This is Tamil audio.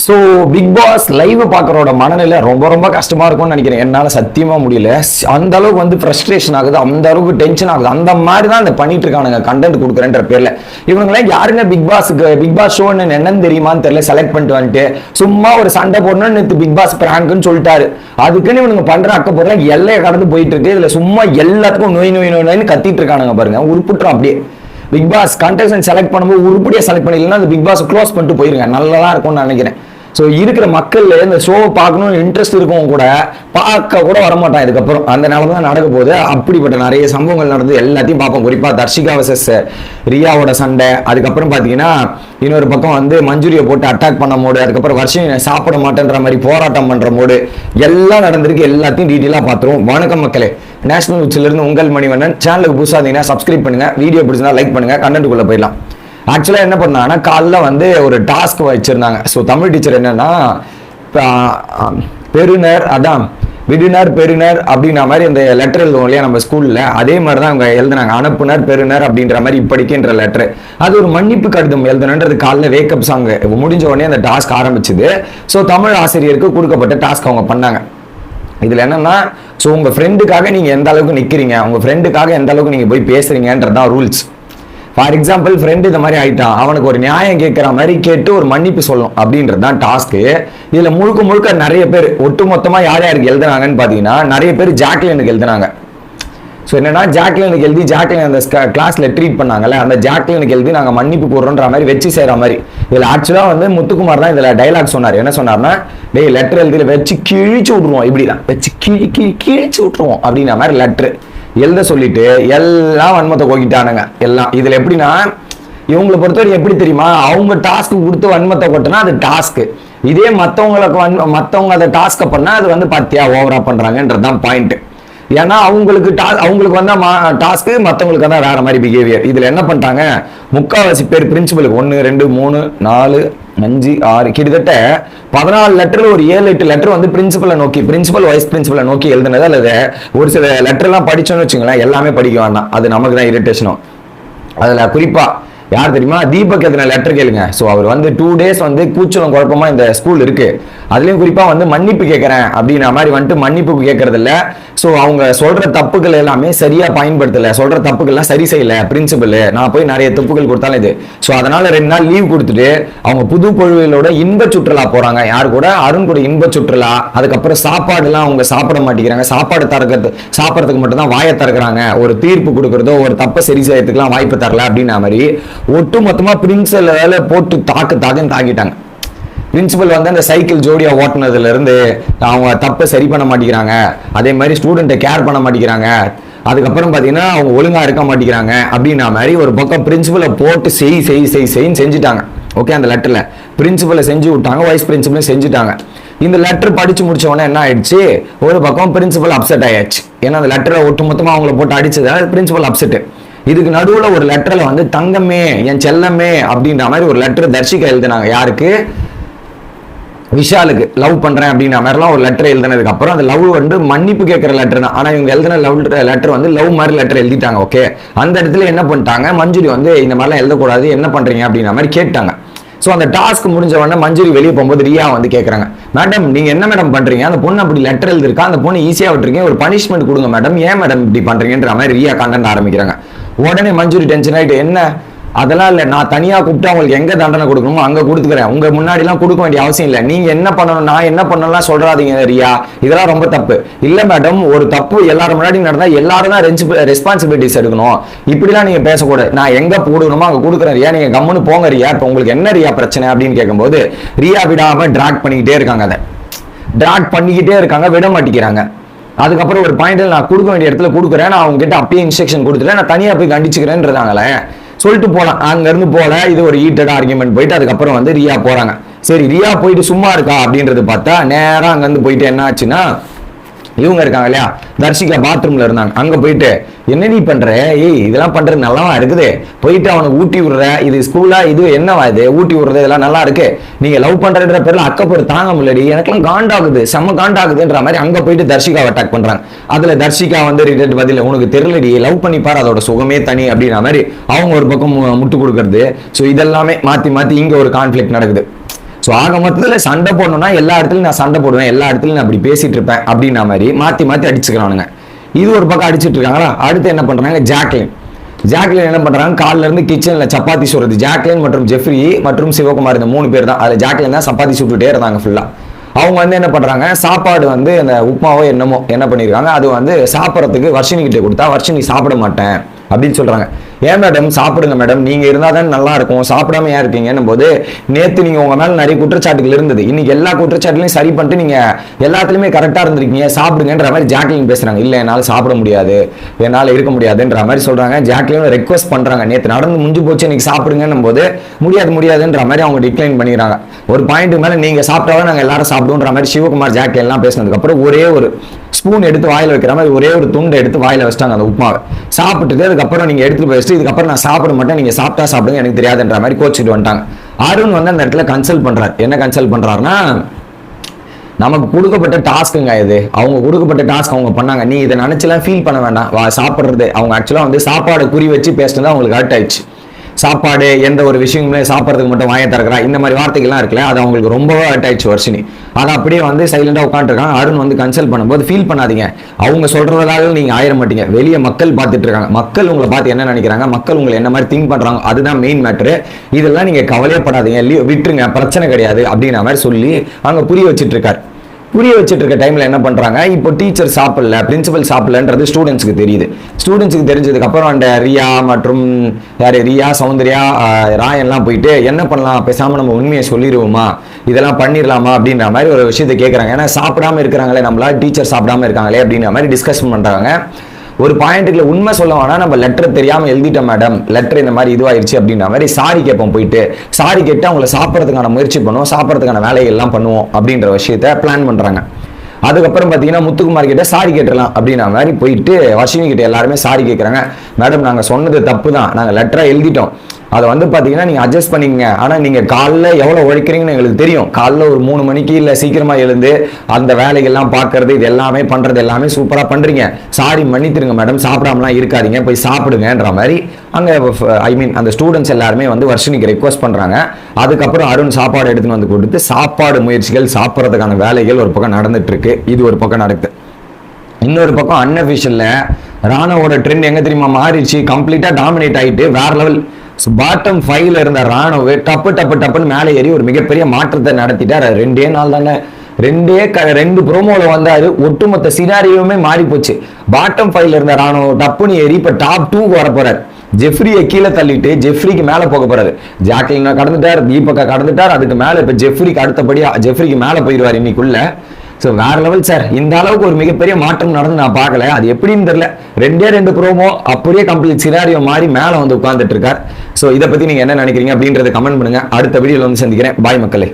ஸோ பிக் பாஸ் லைவ் பார்க்குறோட மனநிலை ரொம்ப ரொம்ப கஷ்டமா இருக்கும்னு நினைக்கிறேன். என்னால் சத்தியமா முடியல. அந்த அளவுக்கு வந்து ஃப்ரஸ்ட்ரேஷன் ஆகுது, அந்த அளவுக்கு டென்ஷன் ஆகுது. அந்த மாதிரி தான் இந்த பண்ணிட்டு இருக்கானுங்க கண்டென்ட் கொடுக்குறேன்ற பேர்ல. இவங்களாம் யாருங்க பிக் பாஸ் ஷோன்னு என்னன்னு தெரியுமான்னு தெரியல, செலக்ட் பண்ணிட்டு வந்துட்டு சும்மா ஒரு சண்டை போடணும்னு நேற்று பிக் பாஸ் பிராங்க்னு சொல்லிட்டாரு. அதுக்குன்னு இவனுங்க பண்ற அக்க போற எல்லையை கடந்து போயிட்டு இருக்கு. இதுல சும்மா எல்லாத்துக்கும் நோய் நோய் நோய்னு கத்திட்டு இருக்கானுங்க பாருங்க. உருப்புட்டுறோம் அப்படியே. பிக் பாஸ் கண்டஸ்டன்ட் செலக்ட் பண்ணும்போது உருப்படியா செலக்ட் பண்ணிடலாம், அந்த பிக் பாஸ் க்ளோஸ் பண்ணிட்டு போயிருங்க, நல்லதா இருக்கும்னு நினைக்கிறேன். ஸோ இருக்கிற மக்கள் இந்த ஷோவை பார்க்கணும்னு இன்ட்ரெஸ்ட் இருக்கவும் கூட பார்க்க கூட வரமாட்டான் இதுக்கப்புறம். அந்த நிலைமை தான் நடக்க போகுது. அப்படிப்பட்ட நிறைய சம்பவங்கள் நடந்து எல்லாத்தையும் பார்ப்போம். குறிப்பாக தர்ஷிகா வர்சஸ் ரியாவோட சண்டை, அதுக்கப்புறம் பார்த்தீங்கன்னா இன்னொரு பக்கம் வந்து மஞ்சுரியை போட்டு அட்டாக் பண்ண மோடு, அதுக்கப்புறம் வருஷம் சாப்பிட மாட்டேன்ற மாதிரி போராட்டம் பண்ற மோடு எல்லாம் நடந்திருக்கு. எல்லாத்தையும் டீட்டெயிலாக பார்த்துருவோம். வணக்கம் மக்களே, நேஷனல் உச்சிலிருந்து உங்கள் மணிவண்ணன். சேனலுக்கு புதுசாக இருந்தீங்கன்னா சப்ஸ்கிரைப் பண்ணுங்க, வீடியோ பிடிச்சிருந்தா லைக் பண்ணுங்க, கண்டென்ட்டுக்குள்ள போயிடலாம். ஆக்சுவலாக என்ன பண்ணாங்கன்னா காலைல வந்து ஒரு டாஸ்க் வச்சிருந்தாங்க. ஸோ தமிழ் டீச்சர் என்னன்னா பெறுநர், அதான் விடுனர் பெறுநர் அப்படின்ற மாதிரி அந்த லெட்டர் எழுதுவோம் இல்லையா நம்ம ஸ்கூலில், அதே மாதிரி தான் அவங்க எழுதுனாங்க. அனுப்புனர் பெறுநர் அப்படின்ற மாதிரி இப்படிக்குன்ற லெட்டர். அது ஒரு மன்னிப்பு கடிதம் எழுதணுன்றது காலைல வேக்கப் சாங் முடிஞ்ச உடனே அந்த டாஸ்க் ஆரம்பிச்சுது. ஸோ தமிழ் ஆசிரியருக்கு கொடுக்கப்பட்ட டாஸ்க் அவங்க பண்ணாங்க. இதில் என்னன்னா, ஸோ உங்கள் ஃப்ரெண்டுக்காக நீங்கள் எந்த அளவுக்கு நிற்கிறீங்க, உங்கள் ஃப்ரெண்டுக்காக எந்த அளவுக்கு நீங்கள் போய் பேசுறீங்கன்றதான் ரூல்ஸ். ஃபார் எக்ஸாம்பிள், ஃப்ரெண்டு இந்த மாதிரி ஆயிட்டான், அவனுக்கு ஒரு நியாயம் கேட்குற மாதிரி கேட்டு ஒரு மன்னிப்பு சொல்லணும் அப்படின்றது தான் டாஸ்க்கு. இதில் முழுக்க முழுக்க நிறைய பேர் ஒட்டு மொத்தமாக யார் யாருக்கு எழுதுனாங்கன்னு பார்த்தீங்கன்னா, நிறைய பேர் ஜாக்லினுக்கு எழுதுனாங்க. ஸோ என்னன்னா, ஜாக்லினுக்கு எழுதி ஜாக்லின் அந்த கிளாஸ்ல ட்ரீட் பண்ணாங்கல்ல, அந்த ஜாக்லினுக்கு எழுதி நாங்கள் மன்னிப்பு போடுறோன்ற மாதிரி வச்சு செய்கிற மாதிரி. இதில் ஆக்சுவலாக வந்து முத்துக்குமார் தான் இதில் டைலாக் சொன்னார். என்ன சொன்னார்னா, டேய் லெட்டர் எழுதி வச்சு கிழிச்சு விட்ருவோம், இப்படி தான் வச்சு கிழிச்சு விட்ருவோம் அப்படின்ற மாதிரி லெட்ரு எழுத சொல்லிட்டு எல்லாம் வன்மத்தை கொக்கிட்டானுங்க எல்லாம். இதுல எப்படின்னா, இவங்களை பொறுத்தவரை எப்படி தெரியுமா, அவங்க டாஸ்க் கொடுத்து வன்மத்தை கொட்டினா அது டாஸ்க். இதே மற்றவங்க அதை டாஸ்க பண்ணா அது வந்து பாத்தியா ஓவரா பண்றாங்கன்றதுதான் பாயிண்ட். ஏன்னா அவங்களுக்கு வந்தா டாஸ்க்கு, மற்றவங்களுக்கு தான் வேற மாதிரி பிஹேவியர். இதுல என்ன பண்ணிட்டாங்க, முக்கால்வாசி பேர் பிரின்சிபலுக்கு 1 2 3 4 5 6 கிட்டத்தட்ட 14 லெட்டர், ஒரு 7-8 லெட்டர் வந்து பிரின்சிபலை நோக்கி, பிரின்சிபல் வைஸ் பிரின்சிபலை நோக்கி எழுதுனது. அல்லது ஒரு சில லெட்டர் எல்லாம் படிச்சோன்னு வச்சுங்களேன், எல்லாமே படிக்க வேண்டாம், அது நமக்கு தான் இரிட்டேஷனும். அதுல குறிப்பா யார் தெரியுமா, தீபக் எத்தனை லெட்டர் கேளுங்க. ஸோ அவர் வந்து 2 டேஸ் வந்து கூச்சலும் குழப்பமா இந்த ஸ்கூல் இருக்கு. அதுலயும் குறிப்பா வந்து மன்னிப்பு கேட்கறேன் அப்படின்ற மாதிரி வந்துட்டு மன்னிப்பு கேட்கறது இல்ல. ஸோ அவங்க சொல்ற தப்புகள் எல்லாமே சரியா பயன்படுத்தல, சொல்ற தப்புகள்லாம் சரி செய்யல பிரின்சிபல். நான் போய் நிறைய தப்புகள் கொடுத்தாலும் இது. ஸோ அதனால 2 நாள் லீவ் கொடுத்துட்டு அவங்க புது பொழுவிலோட இன்ப சுற்றுலா போறாங்க. யார் கூட, அருண் கூட இன்ப சுற்றுலா. அதுக்கப்புறம் சாப்பாடு எல்லாம் அவங்க சாப்பிட மாட்டேங்கிறாங்க, சாப்பிடறதுக்கு மட்டும் தான் வாயை திறக்கிறாங்க. ஒரு தீர்ப்பு கொடுக்கறதோ ஒரு தப்பை சரி செய்யறதுக்குலாம் வாய்ப்பு தரல அப்படின்ற மாதிரி ஒட்டு மொத்தமா பிரின்சிபல் வேலை போட்டு தாக்கிட்டாங்க. பிரின்சிபல் வந்து அந்த சைக்கிள் ஜோடியா ஓட்டுனதுல இருந்து அவங்க தப்பை சரி பண்ண மாட்டேங்கிறாங்க, அதே மாதிரி ஸ்டூடெண்ட்டை கேர் பண்ண மாட்டேங்கிறாங்க, அதுக்கப்புறம் பாத்தீங்கன்னா அவங்க ஒழுங்கா இருக்க மாட்டேங்கிறாங்க அப்படின்ற மாதிரி ஒரு பக்கம் பிரின்சிபலை போட்டு செய்ன்னு செஞ்சுட்டாங்க. ஓகே, அந்த லெட்டர்ல பிரின்சிபலை செஞ்சு விட்டாங்க, வைஸ் பிரின்சிபலும் செஞ்சுட்டாங்க. இந்த லெட்டர் படிச்சு முடிச்ச உடனே என்ன ஆயிடுச்சு, ஒரு பக்கம் பிரின்சிபல் அப்செட் ஆயிடுச்சு. ஏன்னா அந்த லெட்டரை ஒட்டு மொத்தமா அவங்கள போட்டு அடிச்சதால பிரின்சிபல் அப்செட். இதுக்கு நடுவுல ஒரு லெட்டர்ல வந்து தங்கமே என் செல்லமே அப்படின்ற மாதிரி ஒரு லெட்டர் தர்ஷிகா எழுதினாங்க. யாருக்கு, விஷாலுக்கு லவ் பண்றேன் அப்படின்ற மாதிரிலாம் ஒரு லெட்டர் எழுதினதுக்கு அப்புறம் அந்த லவ் வந்து மன்னிப்பு கேட்கிற லெட்டர் தான். ஆனா இவங்க எழுதின லெட்டர் வந்து லவ் மாதிரி லெட்டர் எழுதிட்டாங்க. ஓகே, அந்த இடத்துல என்ன பண்ணிட்டாங்க, மஞ்சுரி வந்து இந்த மாதிரிலாம் எழுதக்கூடாது, என்ன பண்றீங்க அப்படின்ற மாதிரி கேட்டாங்க. ஸோ அந்த டாஸ்க் முடிஞ்ச உடனே மஞ்சுரி வெளியே போகும்போது ரியா வந்து கேட்குறாங்க, மேடம் நீங்க என்ன மேடம் பண்றீங்க, அந்த பொண்ணு அப்படி லெட்டர் எழுதிருக்கா, அந்த பொண்ணு ஈஸியா விட்டுருக்கீங்க, ஒரு பனிஷ்மெண்ட் கொடுங்க மேடம், ஏன் மேடம் இப்படி பண்றீங்கன்ற மாதிரி ரியா கண்டென்ட் ஆரம்பிக்கிறாங்க. உடனே மஞ்சுரி டென்ஷன் ஆயிட்டு, என்ன அதெல்லாம் இல்லை, நான் தனியா கூப்பிட்டு அவங்களுக்கு எங்க தண்டனை கொடுக்கணுமோ அங்க கொடுத்துக்கிறேன், உங்க முன்னாடி எல்லாம் கொடுக்க வேண்டிய அவசியம் இல்லை, நீங்க என்ன பண்ணணும் நான் என்ன பண்ணலாம் சொல்றாதீங்க ரியா, இதெல்லாம் ரொம்ப தப்பு. இல்ல மேடம், ஒரு தப்பு எல்லாரும் முன்னாடி நடந்தா எல்லாரும் தான் ரெஸ்பான்சிபிலிட்டிஸ் எடுக்கணும், இப்படிலாம் நீங்க பேசக்கூடாது, நான் எங்க போடணுமோ அங்க கொடுக்குறேன் ரியா, நீங்க கம்முன்னு போங்க ரியா, இப்ப உங்களுக்கு என்ன ரியா பிரச்சனை அப்படின்னு கேட்கும்போது ரியா விடாம டிராக் பண்ணிக்கிட்டே இருக்காங்க. அதை டிராக் பண்ணிக்கிட்டே இருக்காங்க, விட மாட்டேங்கிறாங்க. அதுக்கப்புறம் ஒரு பாயிண்ட்ல நான் கொடுக்க வேண்டிய இடத்துல கொடுக்குறேன், நான் அவங்க கிட்ட அப்பயே இன்ஸ்ட்ரக்ஷன் கொடுத்துட்டேன், நான் தனியா போய் கண்டிச்சுக்கிறேன்றதாங்களே சொல்லிட்டு போலாம். அங்க இருந்து போல இது ஒரு ஹீட்டட் ஆர்குமெண்ட் போயிட்டு அதுக்கப்புறம் வந்து ரியா போறாங்க. சரி, ரியா போயிட்டு சும்மா இருக்கா அப்படின்றது பார்த்தா நேரம் அங்க இருந்து போயிட்டு என்ன ஆச்சுன்னா, இவங்க இருக்காங்க இல்லையா, தர்ஷிகா பாத்ரூம்ல இருந்தாங்க. அங்க போயிட்டு என்ன நீ பண்ற, ஏய் இதெல்லாம் பண்றது நல்லாவா இருக்குது, போயிட்டு அவனுக்கு ஊட்டி விடுற, இது ஸ்கூலா, இது என்னவா இது ஊட்டி விடுறது, இதெல்லாம் நல்லா இருக்கு, நீங்க லவ் பண்றன்ற பேர்ல அக்கப்போடு தாங்க முடியலடி, எனக்கெல்லாம் காண்டாகுது, செம்ம காண்டாகுதுன்ற மாதிரி அங்க போயிட்டு தர்ஷிகாவை அட்டாக் பண்றாங்க. அதுல தர்ஷிகா வந்து ரிலேட் பதில், உனக்கு தெரியலடி, லவ் பண்ணி பாரு, அதோட சுகமே தனி அப்படின்ற மாதிரி அவங்க ஒரு பக்கம் முட்டு கொடுக்கறது. ஸோ இதெல்லாமே மாத்தி மாத்தி இங்க ஒரு கான்ஃபிளிக்ட் நடக்குது. ஸோ ஆக மொத்தத்தில் சண்டை போடணும்னா எல்லா இடத்துலையும் நான் சண்டை போடுவேன், எல்லா இடத்துலையும் நான் அப்படி பேசிட்டு இருப்பேன் அப்படின்ற மாதிரி மாற்றி மாற்றி அடிச்சுக்கிறானுங்க. இது ஒரு பக்கம் அடிச்சுட்டு இருக்காங்களா. அடுத்து என்ன பண்ணுறாங்க, ஜாக்லின் என்ன பண்ணுறாங்க, காலில இருந்து கிச்சனில் சப்பாத்தி சுடுறது. ஜாக்லின் மற்றும் ஜெஃப்ரி மற்றும் சிவகுமார் இந்த 3 பேர் தான். அதில் ஜாக்லின் தான் சப்பாத்தி சுட்டுட்டே இருந்தாங்க ஃபுல்லாக. அவங்க வந்து என்ன பண்ணுறாங்க, சாப்பாடு வந்து அந்த உப்புமாவோ என்னமோ என்ன பண்ணியிருக்காங்க, அது வந்து சாப்பிட்றதுக்கு வர்ஷினி கிட்டே கொடுத்தா வர்ஷினி சாப்பிட மாட்டேன் அப்படின்னு சொல்கிறாங்க. ஏன் மேடம் சாப்பிடுங்க மேடம், நீங்கள் இருந்தால் தான் நல்லா இருக்கும், சாப்பிடாம ஏன் இருக்கீங்கன்னும் போது, நேற்று நீங்கள் உங்கள் மேலே நிறைய குற்றச்சாட்டுகள் இருந்தது, இன்னைக்கு எல்லா குற்றச்சாட்டுலையும் சரி பண்ணிட்டு நீங்கள் எல்லாத்துலேயுமே கரெக்டாக இருந்திருக்கீங்க, சாப்பிடுங்கன்ற மாதிரி ஜாக்லின் பேசுகிறாங்க. இல்லை என்னால் சாப்பிட முடியாது, என்னால் இருக்க முடியாதுன்ற மாதிரி சொல்கிறாங்க. ஜாக்லின் ரெக்வஸ்ட் பண்ணுறாங்க, நேற்று நடந்து முடிஞ்சு போச்சு இன்னைக்கு சாப்பிடுங்கன்னும் போது முடியாதுன்ற மாதிரி அவங்க டிக்ளைன் பண்ணிடுறாங்க. ஒரு பாயிண்ட்டுக்கு மேலே நீங்கள் சாப்பிட்டாவே நாங்கள் எல்லாரும் சாப்பிடுன்ற மாதிரி சிவகுமார் ஜாக்லின்லாம் பேசினதுக்கப்புறம் ஒரே ஒரு ஸ்பூன் எடுத்து வாயில் வைக்கிற மாதிரி ஒரே ஒரு துண்டை எடுத்து வாயில் வச்சிட்டாங்க அந்த உப்புமாவை. சாப்பிட்டுட்டு அதுக்கப்புறம் நீங்கள் எடுத்துட்டு போயிட்டு இதுக்கப்புறம் நான் சாப்பிட மாட்டேன், நீங்கள் சாப்பிட்டா சாப்பிடுங்க எனக்கு தெரியாதுன்ற மாதிரி கோச்சிட்டு வந்துட்டாங்க. அருண் வந்து அந்த இடத்துல கன்சல்ட் பண்றாரு. என்ன கன்சல்ட் பண்றாருன்னா, நமக்கு கொடுக்கப்பட்ட டாஸ்க்குங்க இது, அவங்க கொடுக்கப்பட்ட டாஸ்க் அவங்க பண்ணாங்க, நீ இதை நினைச்சலாம் ஃபீல் பண்ண வேண்டாம், சாப்பிட்றது. அவங்க ஆக்சுவலாக வந்து சாப்பாடு குறி வச்சு பேசினது அவங்களுக்கு ஹர்ட் ஆயிடுச்சு. சாப்பாடு எந்த ஒரு விஷயங்களும் சாப்பிட்றதுக்கு மட்டும் வாயை திறக்கிறா இந்த மாதிரி வார்த்தைகள்லாம் இருக்குல்ல, அது அவங்களுக்கு ரொம்பவே ஹர்ட் ஆயிடுச்சு வர்ஷினி. அதை அப்படியே வந்து சைலண்டாக உட்காந்துருக்காங்க. அருண் வந்து கன்சல்ட் பண்ணும்போது ஃபீல் பண்ணாதீங்க, அவங்க சொல்றதால நீங்க ஆயிர மாட்டீங்க, வெளியே மக்கள் பார்த்துட்டு இருக்காங்க, மக்கள் உங்களை பார்த்து என்ன நினைக்கிறாங்க, மக்கள் உங்களை என்ன மாதிரி திங்க் பண்றாங்க, அதுதான் மெயின் மேட்ரு, இதெல்லாம் நீங்க கவலையப்படாதீங்க, விட்டுருங்க, பிரச்சனை கிடையாது அப்படின்ற மாதிரி சொல்லி அங்க புரிய வச்சுட்டு இருக்காரு. புரிய வச்சுட்டு இருக்க டைம்ல என்ன பண்றாங்க, இப்போ டீச்சர் சாப்பிடல, பிரின்சிபல் சாப்பிடலன்றது ஸ்டூடெண்ட்ஸ்க்கு தெரியுது. ஸ்டூடெண்ட்ஸ்க்கு தெரிஞ்சதுக்கு அப்புறம் அந்த ரியா மற்றும் ரியா, சௌந்தர்யா, ராயன்லாம் போயிட்டு என்ன பண்ணலாம், பேசாம நம்ம உண்மையை சொல்லிடுவோமா, இதெல்லாம் பண்ணிடலாமா அப்படின்ற மாதிரி ஒரு விஷயத்தை கேட்கறாங்க. ஏன்னா சாப்பிடாம இருக்கிறாங்களே, நம்மளா டீச்சர் சாப்பிடாம இருக்காங்களே அப்படின்ற மாதிரி டிஸ்கஷன் பண்றாங்க. ஒரு பாயிண்ட்டுக்குள்ள உண்மை சொல்ல வேணா, நம்ம லெட்டர் தெரியாம எழுதிட்டோம் மேடம், லெட்டர் இந்த மாதிரி இதுவாயிருச்சு அப்படின்ற மாதிரி சாரி கேட்போம், போயிட்டு சாரி கேட்டு அவங்கள சாப்பிட்றதுக்கான முயற்சி பண்ணுவோம், சாப்பிட்றதுக்கான வேலைகள் எல்லாம் பண்ணுவோம் அப்படின்ற விஷயத்த பிளான் பண்றாங்க. அதுக்கப்புறம் பார்த்தீங்கன்னா முத்துக்குமார் கிட்ட சாரி கேட்டுடலாம் அப்படின்ற மாதிரி போயிட்டு வர்ஷினி கிட்ட எல்லாருமே சாரி கேட்குறாங்க. மேடம் நாங்கள் சொன்னது தப்பு தான், நாங்கள் லெட்டராக எழுதிட்டோம், அதை வந்து பார்த்தீங்கன்னா நீங்கள் அட்ஜஸ்ட் பண்ணிக்கங்க, ஆனால் நீங்கள் காலைல எவ்வளோ உழைக்கிறீங்கன்னு எங்களுக்கு தெரியும், காலைல ஒரு 3 மணிக்கு இல்லை சீக்கிரமாக எழுந்து அந்த வேலைகள்லாம் பார்க்கறது இது எல்லாமே பண்ணுறது எல்லாமே சூப்பராக பண்ணுறீங்க, சாரி மன்னித்துருங்க மேடம், சாப்பிடாமலாம் இருக்காதீங்க, போய் சாப்பிடுங்கன்ற மாதிரி அங்கே அந்த ஸ்டூடெண்ட்ஸ் எல்லாருமே வந்து வர்ஷினிக்கு ரெக்வஸ்ட் பண்ணுறாங்க. அதுக்கப்புறம் அருண் சாப்பாடு எடுத்துன்னு வந்து கொடுத்து சாப்பாடு முயற்சிகள், சாப்பிட்றதுக்கான வேலைகள் ஒரு பக்கம் நடந்துட்டு இருக்கு. இது ஒரு பக்கம் நடக்குது. இன்னொரு பக்கம் அன்அஃபிஷியல்ல ராணுவோட ட்ரெண்ட் எங்க தெரியுமா மாறிடுச்சு, கம்ப்ளீட்டா டாமினேட் ஆயிட்டு வேற லெவல். பாட்டம் 5ல இருந்த ராணுவ டப்புன்னு மேலே ஏறி ஒரு மிகப்பெரிய மாற்றத்தை நடத்திட்டார். 2 நாள் தானே, 2 ப்ரோமோல வந்தாரு, ஒட்டுமொத்த சினாரியோமே மாறி போச்சு. பாட்டம் 5ல இருந்த ராணுவ டப்புன்னு ஏறி இப்ப டாப் 2க்கு வர போறாரு. ஜெஃப்ரியை கீழே தள்ளிட்டு ஜெஃப்ரிக்கு மேல போக போறாரு. ஜாக்லின் கடந்துட்டார், தீபக்கா கடந்துட்டார், அதுக்கு மேல இப்ப ஜெஃப்ரிக்கு அடுத்தபடியா ஜெஃப்ரிக்கு மேல போயிடுவார் இன்னைக்குள்ள. ஸோ வேற லெவல் சார். இந்த அளவுக்கு ஒரு மிகப்பெரிய மாற்றம் நடந்து நான் பார்க்கல, அது எப்படின்னு தெரியல. 2 ப்ரோமோ அப்படியே கம்ப்ளீட் சினாரியோ மாதிரி மேல வந்து உட்கார்ந்துட்டு இருக்கார். ஸோ இதை பத்தி நீங்க என்ன நினைக்கிறீங்க அப்படின்றத கமெண்ட் பண்ணுங்க. அடுத்த வீடியோல வந்து சந்திக்கிறேன். பாய் மக்களே.